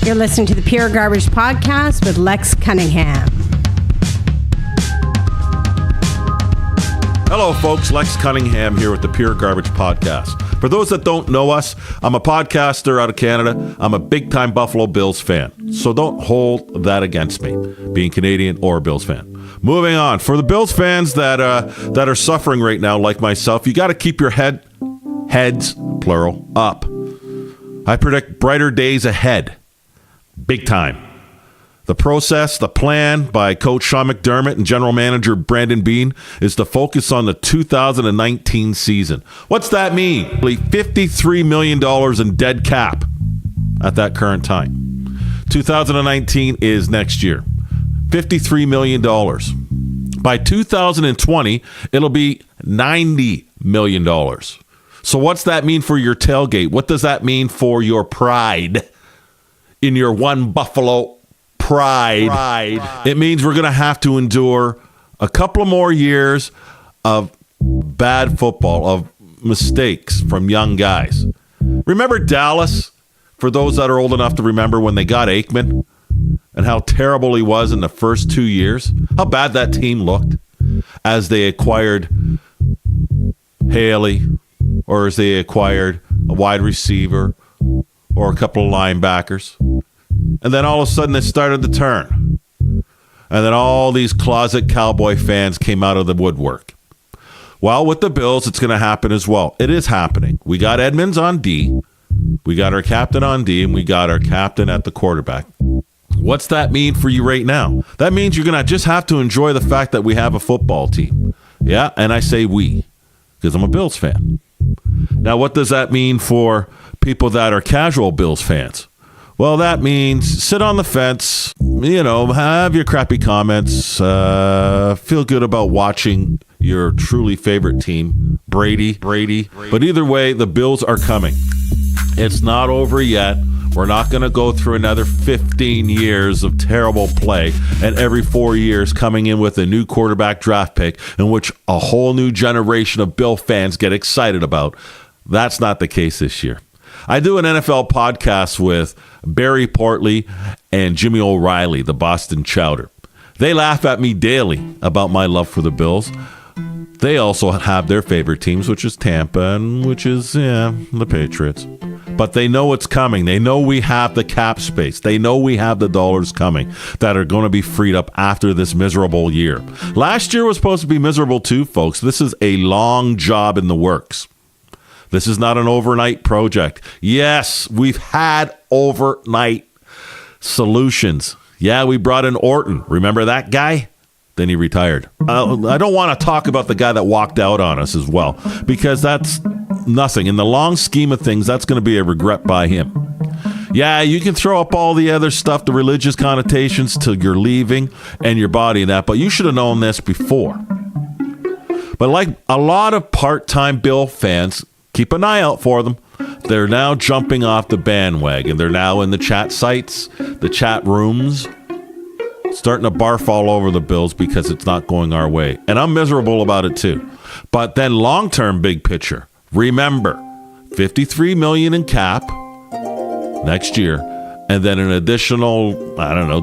You're listening to the Pure Garbage Podcast with Lex Cunningham. Hello, folks. Lex Cunningham here with the Pure Garbage Podcast. For those that don't know us, I'm a podcaster out of Canada. I'm a big-time Buffalo Bills fan. So don't hold that against me, being Canadian or a Bills fan. Moving on. For the Bills fans that are suffering right now, like myself, you got to keep your heads, plural, up. I predict brighter days ahead. Big time. The process, the plan by Coach Sean McDermott and General Manager Brandon Beane is to focus on the 2019 season. What's that mean? $53 million in dead cap at that current time. 2019 is next year. $53 million. By 2020, it'll be $90 million. So what's that mean for your tailgate? What does that mean for your pride in your one Buffalo pride? It means we're going to have to endure a couple of more years of bad football, of mistakes from young guys. Remember Dallas, for those that are old enough to remember when they got Aikman and how terrible he was in the first 2 years, how bad that team looked as they acquired Haley, or as they acquired a wide receiver or a couple of linebackers. And then all of a sudden it started to turn. And then all these closet Cowboy fans came out of the woodwork. Well, with the Bills, it's going to happen as well. It is happening. We got Edmonds on D. We got our captain on D. And we got our captain at the quarterback. What's that mean for you right now? That means you're going to just have to enjoy the fact that we have a football team. Yeah, and I say we, because I'm a Bills fan. Now, what does that mean for people that are casual Bills fans? Well, that means sit on the fence, have your crappy comments, feel good about watching your truly favorite team, Brady. But either way, the Bills are coming. It's not over yet. We're not going to go through another 15 years of terrible play and every 4 years coming in with a new quarterback draft pick in which a whole new generation of Bill fans get excited about. That's not the case this year. I do an NFL podcast with Barry Portley and Jimmy O'Reilly, the Boston Chowder. They laugh at me daily about my love for the Bills. They also have their favorite teams, which is Tampa and which is, the Patriots. But they know it's coming. They know we have the cap space. They know we have the dollars coming that are going to be freed up after this miserable year. Last year was supposed to be miserable too, folks. This is a long job in the works. This is not an overnight project. Yes, we've had overnight solutions. Yeah, we brought in Orton. Remember that guy? Then he retired. I don't want to talk about the guy that walked out on us as well, because that's nothing. In the long scheme of things, that's going to be a regret by him. Yeah, you can throw up all the other stuff, the religious connotations to your leaving and your body and that, but you should have known this before. But like a lot of part-time Bill fans, keep an eye out for them. They're now jumping off the bandwagon. They're now in the chat sites, the chat rooms, starting to barf all over the Bills because it's not going our way. And I'm miserable about it too. But then long-term big picture, remember, $53 million in cap next year, and then an additional,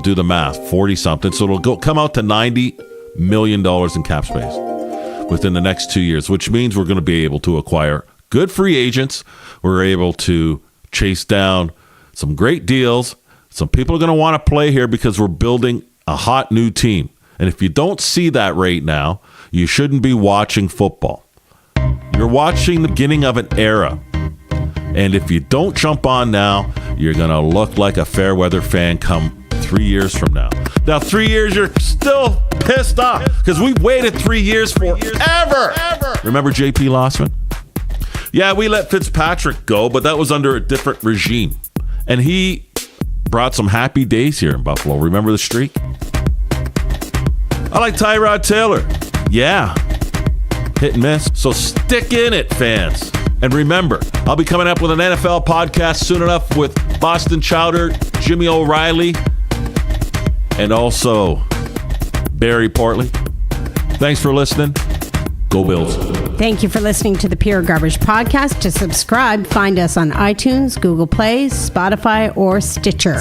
do the math, 40-something. So it'll come out to $90 million in cap space within the next 2 years, which means we're going to be able to acquire good free agents. We're able to chase down some great deals. Some people are going to want to play here because we're building a hot new team. And if you don't see that right now, you shouldn't be watching football. You're watching the beginning of an era. And if you don't jump on now, you're going to look like a fair weather fan come 3 years from now. Now, 3 years, you're still pissed off because we waited 3 years forever. Remember J.P. Lossman? Yeah, we let Fitzpatrick go, but that was under a different regime. And he brought some happy days here in Buffalo. Remember the streak? I like Tyrod Taylor. Yeah. Hit and miss. So stick in it, fans. And remember, I'll be coming up with an NFL podcast soon enough with Boston Chowder, Jimmy O'Reilly, and also Barry Portley. Thanks for listening. Go Bills. Thank you for listening to the Pure Garbage Podcast. To subscribe, find us on iTunes, Google Play, Spotify, or Stitcher.